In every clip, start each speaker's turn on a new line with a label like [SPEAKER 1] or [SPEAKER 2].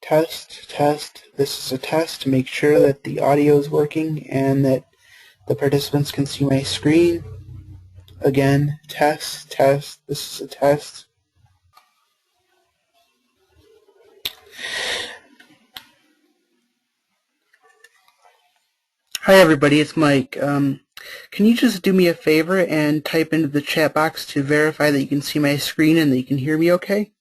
[SPEAKER 1] Test, test. This is a test to make sure that the audio is working and that the participants can see my screen. Again, test, test. This is a test. Hi everybody, it's Mike. Can you just do me a favor and type into the chat box to verify that you can see my screen and that you can hear me okay?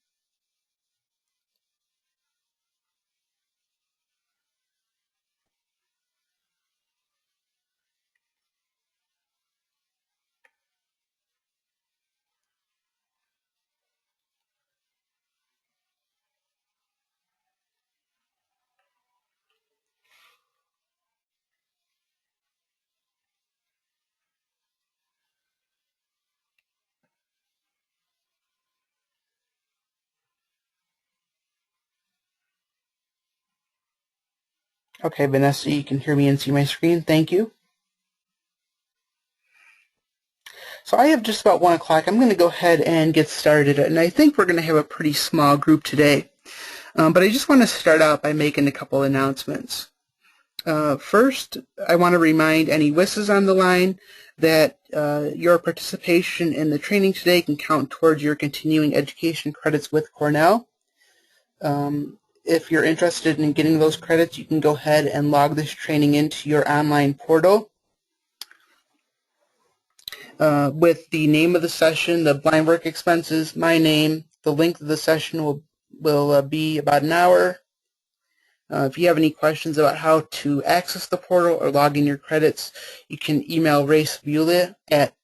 [SPEAKER 1] Okay, Vanessa, you can hear me and see my screen. Thank you. So I have just about 1 o'clock. I'm going to go ahead and get started, and I think we're going to have a pretty small group today. But I just want to start out by making a couple announcements. First, I want to remind any WISs on the line that your participation in the training today can count towards your continuing education credits with Cornell. If you're interested in getting those credits, you can go ahead and log this training into your online portal with the name of the session, the blind work expenses, my name. The length of the session will be about an hour. If you have any questions about how to access the portal or log in your credits, you can email Race Beulah at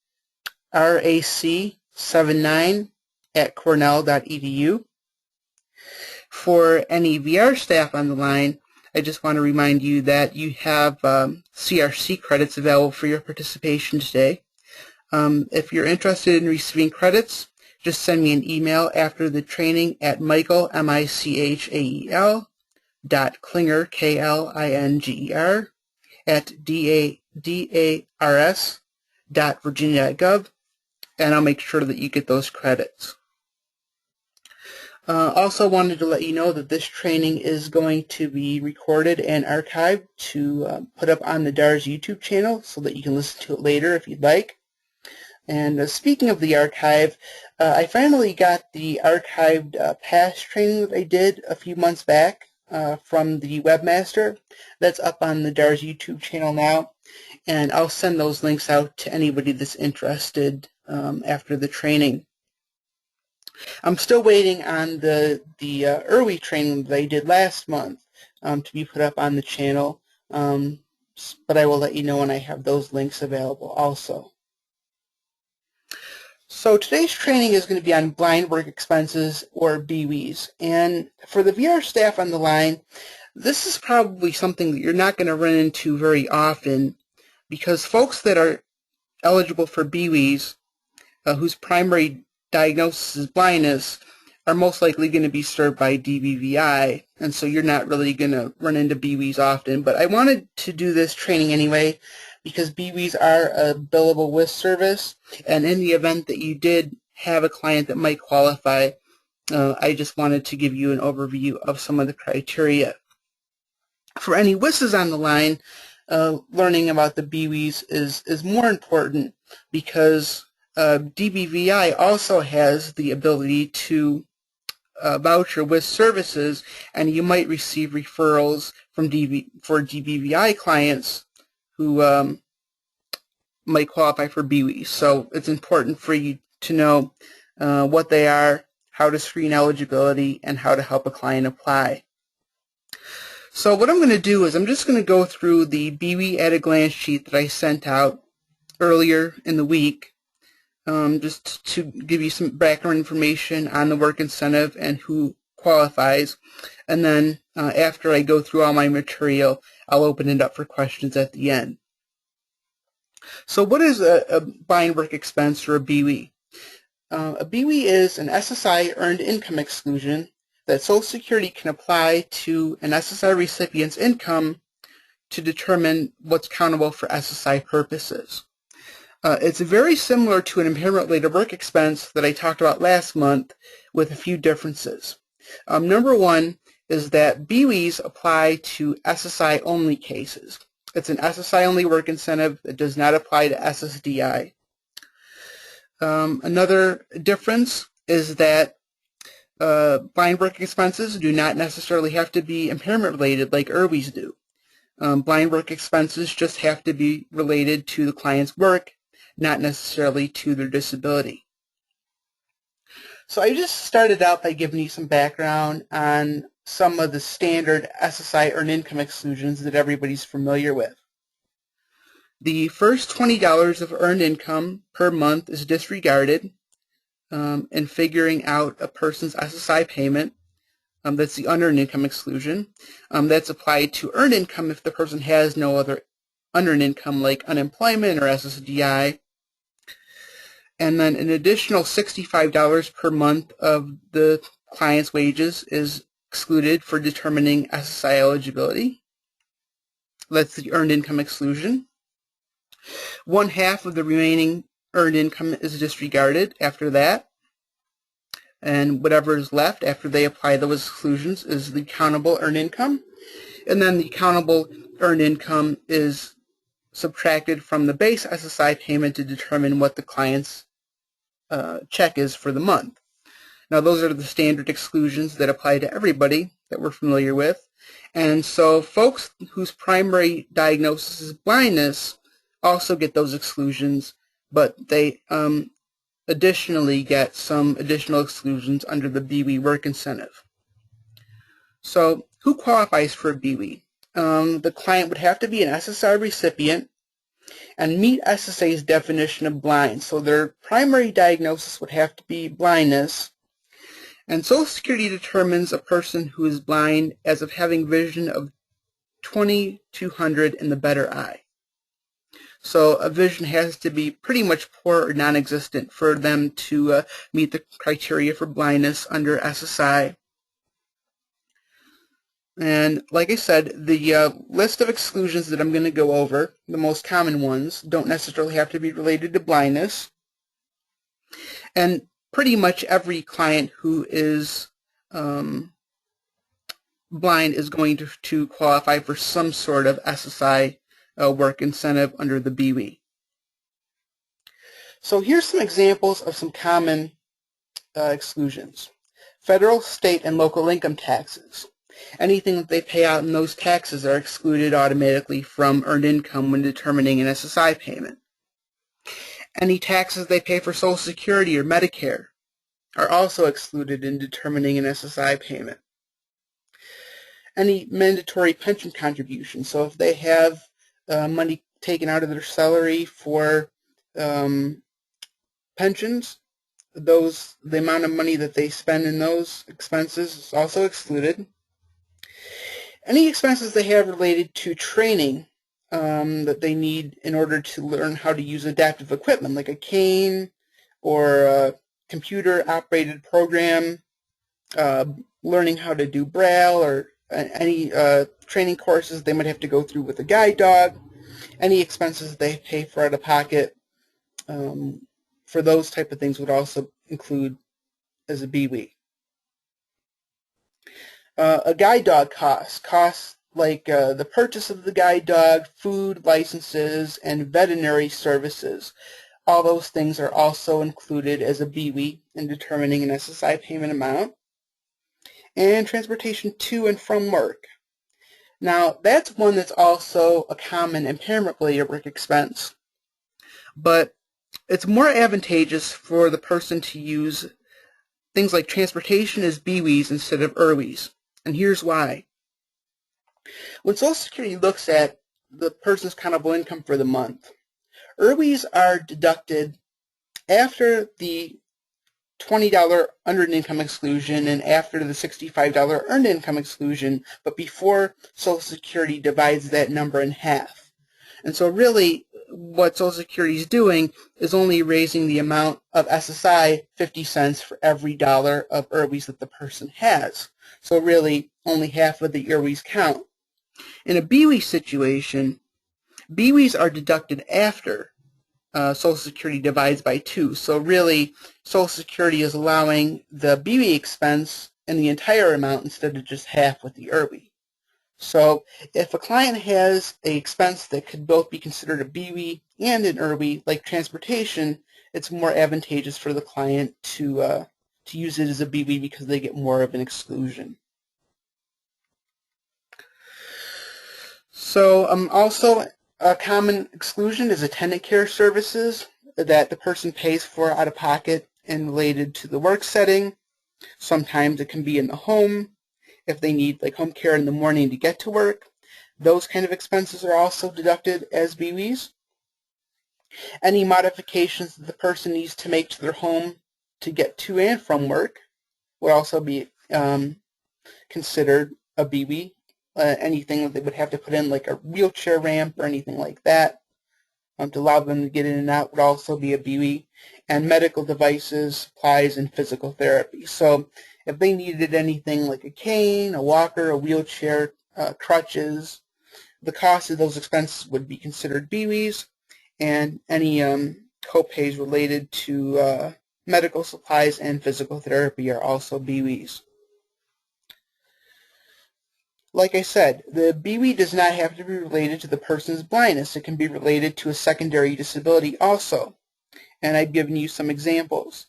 [SPEAKER 1] rac79@cornell.edu. For any VR staff on the line, I just want to remind you that you have CRC credits available for your participation today. If you're interested in receiving credits, just send me an email after the training at Michael, M-I-C-H-A-E-L, .klinger, K-L-I-N-G-E-R, at dars.virginia.gov, and I'll make sure that you get those credits. Also wanted to let you know that this training is going to be recorded and archived to put up on the DARS YouTube channel so that you can listen to it later if you'd like. And speaking of the archive, I finally got the archived past training that I did a few months back from the webmaster. That's up on the DARS YouTube channel now, and I'll send those links out to anybody that's interested after the training. I'm still waiting on the BWE training that I did last month to be put up on the channel, but I will let you know when I have those links available also. So today's training is going to be on blind work expenses, or BWEs. And for the VR staff on the line, this is probably something that you're not going to run into very often, because folks that are eligible for BWEs, whose primary diagnosis is blindness, are most likely going to be served by DBVI, and so you're not really going to run into BWEs often. But I wanted to do this training anyway, because BWEs are a billable WIS service, and in the event that you did have a client that might qualify, I just wanted to give you an overview of some of the criteria. For any WISs on the line, learning about the BWEs is more important, because DBVI also has the ability to voucher WIS services, and you might receive referrals from for DBVI clients who might qualify for BWEs. So it's important for you to know what they are, how to screen eligibility, and how to help a client apply. So what I'm going to do is I'm just going to go through the BWE at a glance sheet that I sent out earlier in the week, just to give you some background information on the work incentive and who qualifies. And then after I go through all my material, I'll open it up for questions at the end. So what is a blind work expense, or a BWE? A BWE is an SSI earned income exclusion that Social Security can apply to an SSI recipient's income to determine what's countable for SSI purposes. It's very similar to an impairment-related work expense that I talked about last month, with a few differences. Number one, is that BWEs apply to SSI only cases. It's an SSI only work incentive that does not apply to SSDI. Another difference is that blind work expenses do not necessarily have to be impairment related like IRWIs do. Blind work expenses just have to be related to the client's work, not necessarily to their disability. So I just started out by giving you some background on some of the standard SSI earned income exclusions that everybody's familiar with. The first $20 of earned income per month is disregarded in figuring out a person's SSI payment. That's the unearned income exclusion. That's applied to earned income if the person has no other unearned income like unemployment or SSDI. And then an additional $65 per month of the client's wages is excluded for determining SSI eligibility. That's the earned income exclusion. 1/2 of the remaining earned income is disregarded after that. And whatever is left after they apply those exclusions is the countable earned income. And then the countable earned income is subtracted from the base SSI payment to determine what the client's check is for the month. Now those are the standard exclusions that apply to everybody that we're familiar with. And so folks whose primary diagnosis is blindness also get those exclusions, but they additionally get some additional exclusions under the BWE work incentive. So who qualifies for a BWE? The client would have to be an SSI recipient and meet SSA's definition of blind. So their primary diagnosis would have to be blindness. And Social Security determines a person who is blind as of having vision of 20/200 in the better eye. So a vision has to be pretty much poor or non-existent for them to meet the criteria for blindness under SSI. And like I said, the list of exclusions that I'm going to go over, the most common ones, don't necessarily have to be related to blindness. And pretty much every client who is blind is going to qualify for some sort of SSI work incentive under the BWE. So here's some examples of some common exclusions. Federal, state, and local income taxes. Anything that they pay out in those taxes are excluded automatically from earned income when determining an SSI payment. Any taxes they pay for Social Security or Medicare are also excluded in determining an SSI payment. Any mandatory pension contributions, so if they have money taken out of their salary for pensions, the amount of money that they spend in those expenses is also excluded. Any expenses they have related to training that they need in order to learn how to use adaptive equipment, like a cane or a computer-operated program, learning how to do Braille, or any training courses they might have to go through with a guide dog, any expenses they pay for out of pocket for those type of things would also include as a BWE. A guide dog costs like the purchase of the guide dog, food, licenses, and veterinary services. All those things are also included as a BWE in determining an SSI payment amount. And transportation to and from work. Now, that's one that's also a common impairment-related work expense, but it's more advantageous for the person to use things like transportation as BWEs instead of IRWEs. And here's why. When Social Security looks at the person's countable income for the month, IRWEs are deducted after the $20 unearned income exclusion and after the $65 earned income exclusion, but before Social Security divides that number in half. And so really what Social Security is doing is only raising the amount of SSI 50 cents for every dollar of IRWEs that the person has. So really only half of the IRWEs count. In a BWE situation, BWEs are deducted after Social Security divides by 2. So really, Social Security is allowing the BWE expense in the entire amount instead of just half with the IRB. So if a client has an expense that could both be considered a BWE and an IRB, like transportation, it's more advantageous for the client to use it as a BWE because they get more of an exclusion. So also a common exclusion is attendant care services that the person pays for out of pocket and related to the work setting. Sometimes it can be in the home if they need like home care in the morning to get to work. Those kind of expenses are also deducted as BWEs. Any modifications that the person needs to make to their home to get to and from work would also be considered a BWE. Anything that they would have to put in, like a wheelchair ramp or anything like that, to allow them to get in and out would also be a BWE. And medical devices, supplies, and physical therapy. So if they needed anything like a cane, a walker, a wheelchair, crutches, the cost of those expenses would be considered BWEs, and any co-pays related to medical supplies and physical therapy are also BWEs. Like I said, the BWE does not have to be related to the person's blindness. It can be related to a secondary disability also. And I've given you some examples.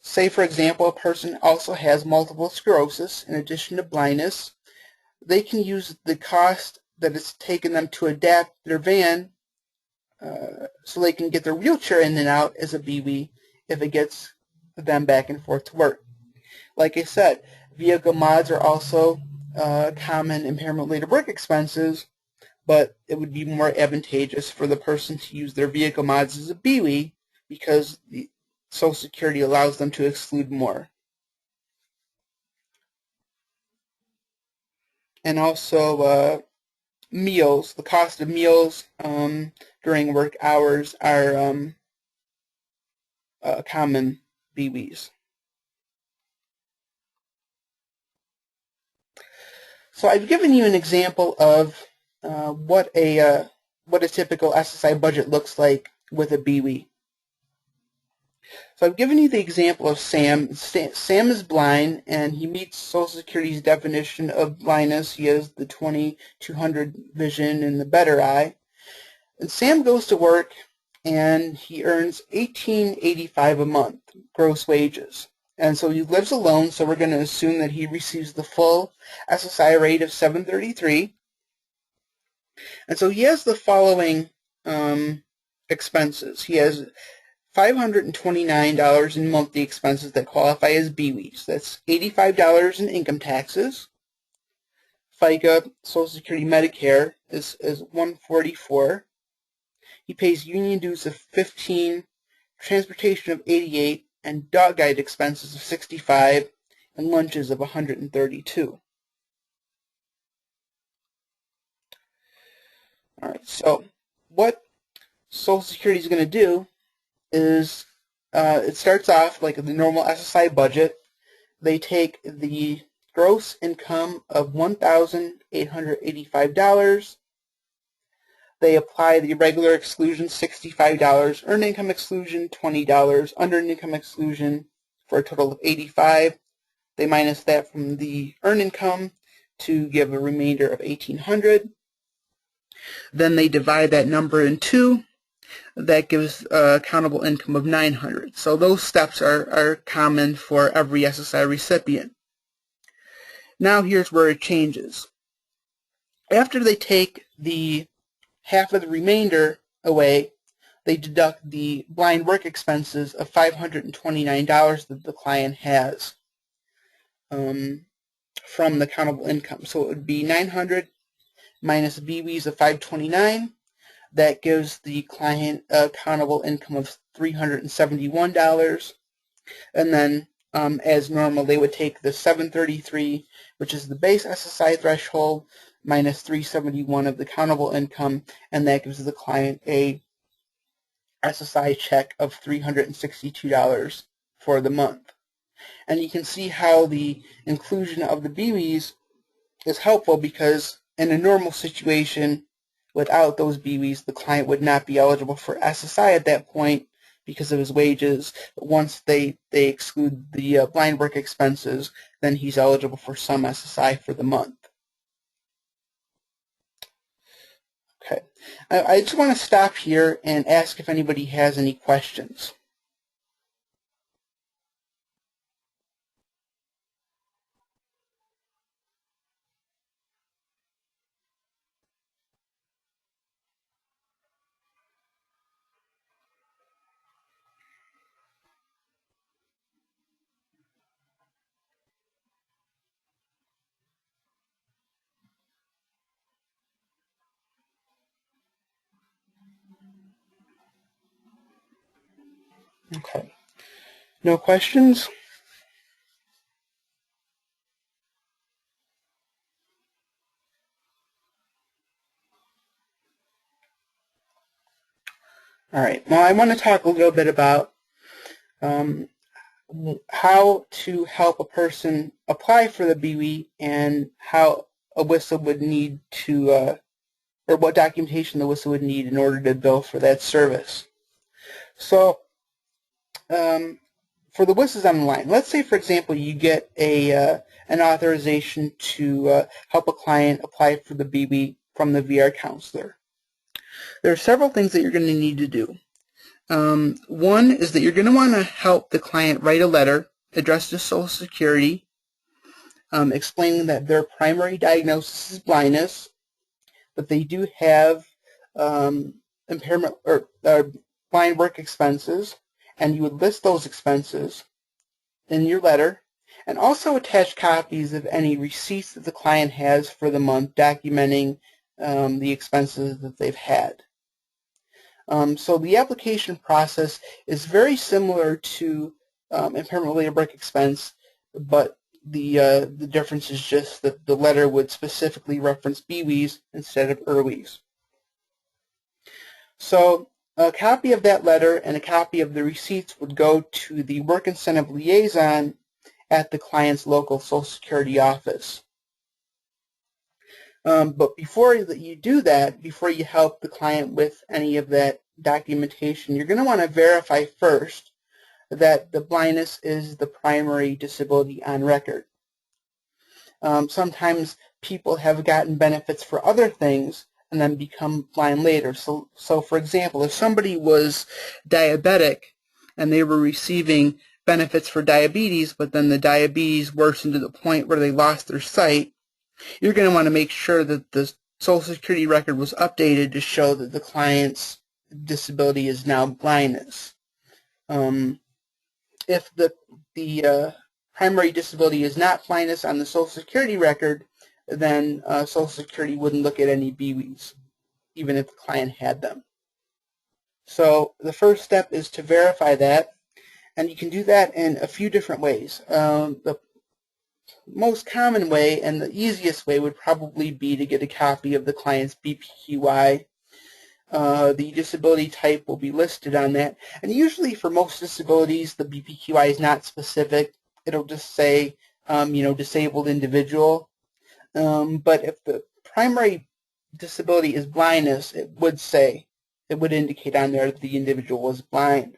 [SPEAKER 1] Say, for example, a person also has multiple sclerosis in addition to blindness. They can use the cost that it's taken them to adapt their van so they can get their wheelchair in and out as a BWE if it gets them back and forth to work. Like I said, vehicle mods are also common impairment-related work expenses, but it would be more advantageous for the person to use their vehicle mods as a BWE because the Social Security allows them to exclude more. And also meals. The cost of meals during work hours are common BWEs. So I've given you an example of what a typical SSI budget looks like with a BWE. So I've given you the example of Sam. Sam is blind, and he meets Social Security's definition of blindness. He has the 20/200 vision in the better eye. And Sam goes to work, and he earns $18.85 a month, gross wages. And so he lives alone, so we're going to assume that he receives the full SSI rate of $733. And so he has the following expenses. He has $529 in monthly expenses that qualify as BWEs. That's $85 in income taxes. FICA, Social Security, Medicare is $144. He pays union dues of $15, transportation of $88, and dog guide expenses of $65, and lunches of $132. All right, so what Social Security is going to do is it starts off like the normal SSI budget. They take the gross income of $1,885. They apply the regular exclusion, $65, earned income exclusion, $20, unearned income exclusion, for a total of $85. They minus that from the earned income to give a remainder of $1,800. Then they divide that number in two. That gives accountable income of $900. So those steps are common for every SSI recipient. Now here's where it changes. After they take the half of the remainder away, they deduct the blind work expenses of $529 that the client has from the accountable income. So it would be $900 minus BWEs of $529. That gives the client accountable income of $371. And then, as normal, they would take the $733, which is the base SSI threshold, minus $371 of the accountable income, and that gives the client a SSI check of $362 for the month. And you can see how the inclusion of the BWEs is helpful because in a normal situation, without those BWEs, the client would not be eligible for SSI at that point because of his wages. Once they exclude the blind work expenses, then he's eligible for some SSI for the month. Okay, I just want to stop here and ask if anybody has any questions. Okay, no questions? All right, now I want to talk a little bit about how to help a person apply for the BWE and how a WISA would need to, or what documentation the WISA would need in order to bill for that service. So for the WISAs on the line, let's say, for example, you get an authorization to help a client apply for the BWE from the VR counselor. There are several things that you're going to need to do. One is that you're going to want to help the client write a letter addressed to Social Security explaining that their primary diagnosis is blindness, but they do have impairment or blind work expenses, and you would list those expenses in your letter and also attach copies of any receipts that the client has for the month documenting the expenses that they've had. So the application process is very similar to impairment-related work expense, but the difference is just that the letter would specifically reference BWEs instead of IRWEs. So a copy of that letter and a copy of the receipts would go to the work incentive liaison at the client's local Social Security office. But before you do that, before you help the client with any of that documentation, you're going to want to verify first that the blindness is the primary disability on record. Sometimes people have gotten benefits for other things and then become blind later. So for example, if somebody was diabetic and they were receiving benefits for diabetes, but then the diabetes worsened to the point where they lost their sight, you're going to want to make sure that the Social Security record was updated to show that the client's disability is now blindness. If the primary disability is not blindness on the Social Security record, then Social Security wouldn't look at any BWEs, even if the client had them. So the first step is to verify that, and you can do that in a few different ways. The most common way and the easiest way would probably be to get a copy of the client's BPQI. The disability type will be listed on that, and usually for most disabilities the BPQI is not specific. It'll just say disabled individual, but if the primary disability is blindness, it would indicate on there that the individual was blind.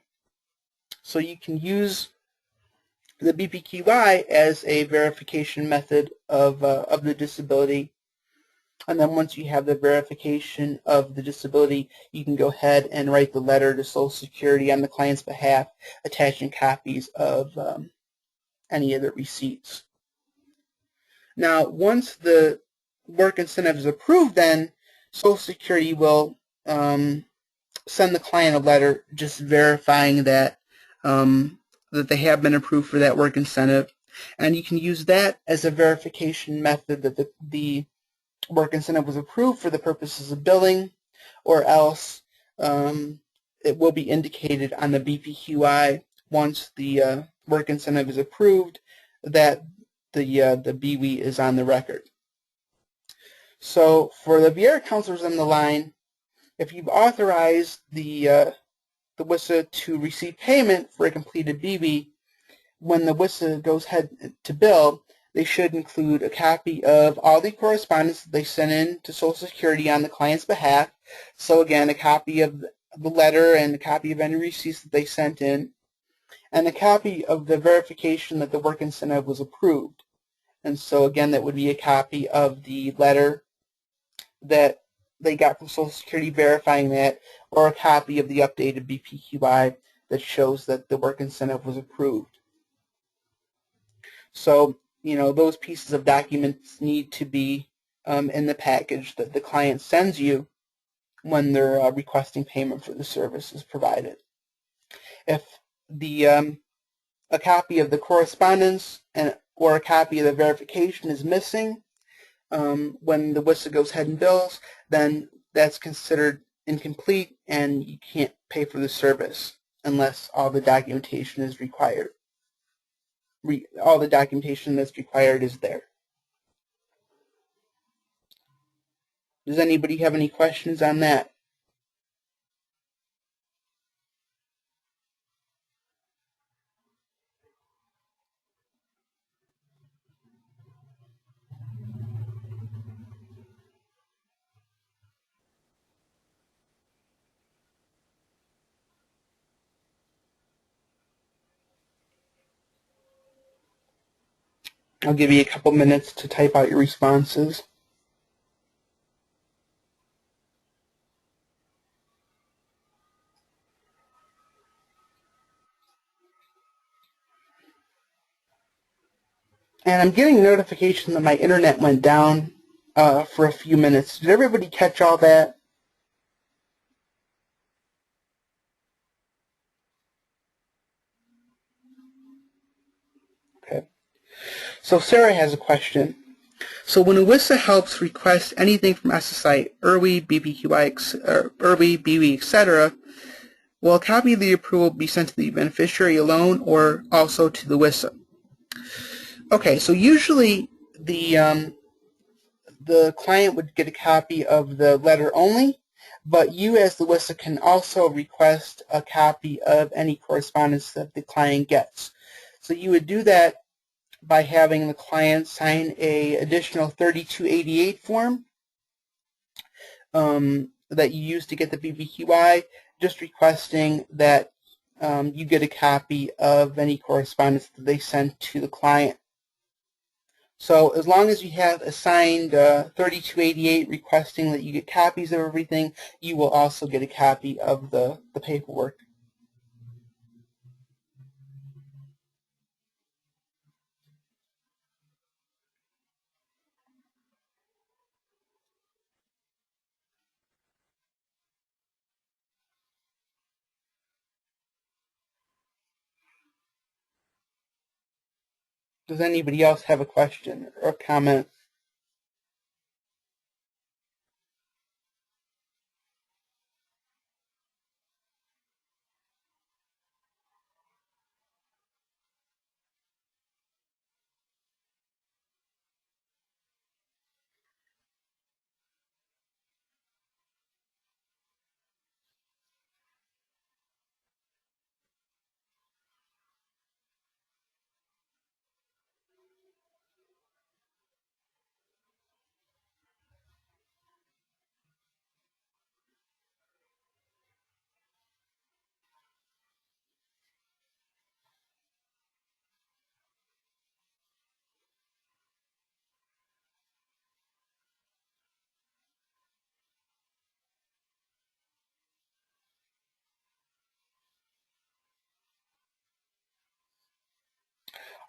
[SPEAKER 1] So you can use the BPQI as a verification method of the disability. And then once you have the verification of the disability, you can go ahead and write the letter to Social Security on the client's behalf, attaching copies of any of the receipts. Now, once the work incentive is approved, then Social Security will send the client a letter just verifying that that they have been approved for that work incentive, and you can use that as a verification method that the work incentive was approved for the purposes of billing, or else it will be indicated on the BPQI once the work incentive is approved that the BWE is on the record. So for the VR counselors on the line, if you've authorized the WISA to receive payment for a completed BWE, when the WISA goes ahead to bill, they should include a copy of all the correspondence that they sent in to Social Security on the client's behalf. So again, a copy of the letter and a copy of any receipts that they sent in, and a copy of the verification that the work incentive was approved. And so again, that would be a copy of the letter that they got from Social Security verifying that, or a copy of the updated BPQI that shows that the work incentive was approved. So, those pieces of documents need to be in the package that the client sends you when they're requesting payment for the services provided. If a copy of the correspondence or a copy of the verification is missing when the WISA goes ahead and bills, then that's considered incomplete and you can't pay for the service unless all the documentation is required. All the documentation that's required is there. Does anybody have any questions on that? I'll give you a couple minutes to type out your responses. And I'm getting notification that my internet went down for a few minutes. Did everybody catch all that? Okay. So Sarah has a question. So when a WISA helps request anything from SSI, IRWI, BWE, etc., will a copy of the approval be sent to the beneficiary alone or also to the WISA? Okay, so usually the client would get a copy of the letter only, but you as the WISA can also request a copy of any correspondence that the client gets. So you would do that by having the client sign a additional 3288 form that you use to get the BBQI, just requesting that you get a copy of any correspondence that they sent to the client. So as long as you have a signed 3288 requesting that you get copies of everything, you will also get a copy of the paperwork. Does anybody else have a question or a comment?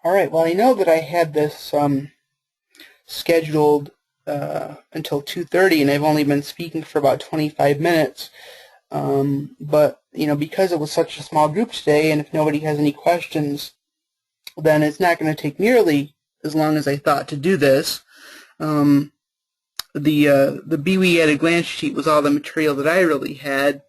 [SPEAKER 1] All right, well, I know that I had this scheduled until 2:30, and I've only been speaking for about 25 minutes. But, because it was such a small group today, and if nobody has any questions, then it's not going to take nearly as long as I thought to do this. The BWE at a glance sheet was all the material that I really had,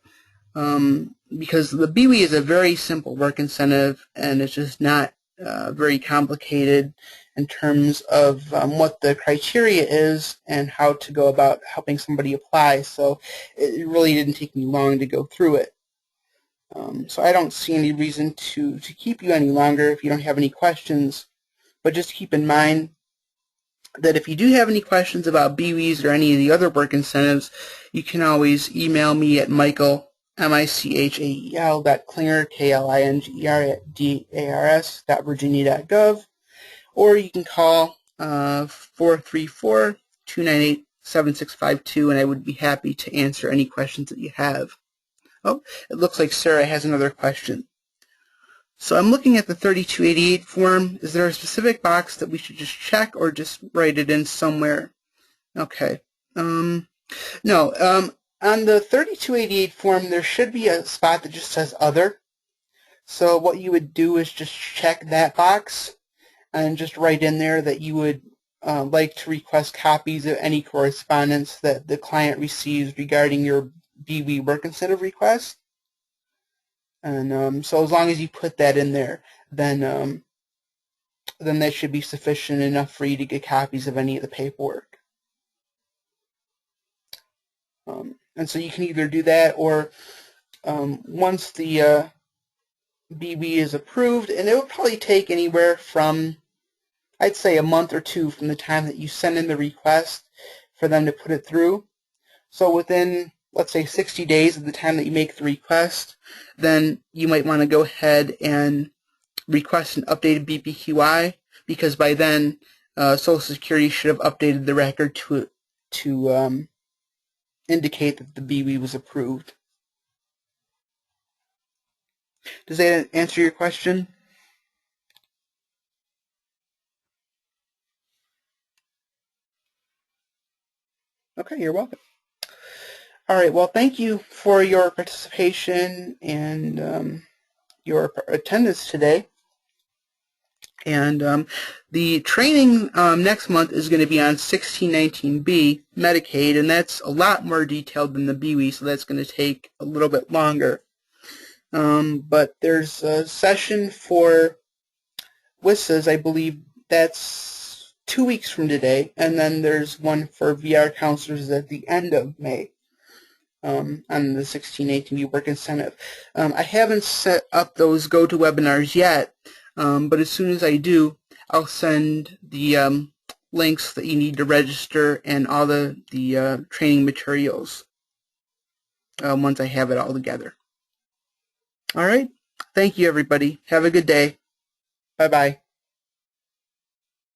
[SPEAKER 1] because the BWE is a very simple work incentive, and it's just not very complicated in terms of what the criteria is and how to go about helping somebody apply. So it really didn't take me long to go through it. So I don't see any reason to keep you any longer if you don't have any questions. But just keep in mind that if you do have any questions about BWEs or any of the other work incentives, you can always email me at Michael michael.klinger, klinger@dars.virginia.gov, or you can call 434-298-7652, and I would be happy to answer any questions that you have. Oh, it looks like Sarah has another question. So I'm looking at the 3288 form. Is there a specific box that we should just check or just write it in somewhere? Okay. No. On the 3288 form, there should be a spot that just says Other. So what you would do is just check that box and just write in there that you would like to request copies of any correspondence that the client receives regarding your BWE work incentive request. And so as long as you put that in there, then that should be sufficient enough for you to get copies of any of the paperwork. And so you can either do that, or once the BWE is approved, and it would probably take anywhere from, I'd say, a month or two from the time that you send in the request for them to put it through. So within, let's say, 60 days of the time that you make the request, then you might want to go ahead and request an updated BPQI, because by then Social Security should have updated the record to indicate that the BWE was approved. Does that answer your question? Okay, you're welcome. All right, well, thank you for your participation and your attendance today. And the training next month is going to be on 1619B, Medicaid, and that's a lot more detailed than the BWE, so that's going to take a little bit longer. But there's a session for WISAs, I believe that's 2 weeks from today, and then there's one for VR counselors at the end of May on the 1618B work incentive. I haven't set up those GoToWebinars yet, but as soon as I do, I'll send the links that you need to register and all the training materials once I have it all together. All right. Thank you, everybody. Have a good day. Bye-bye.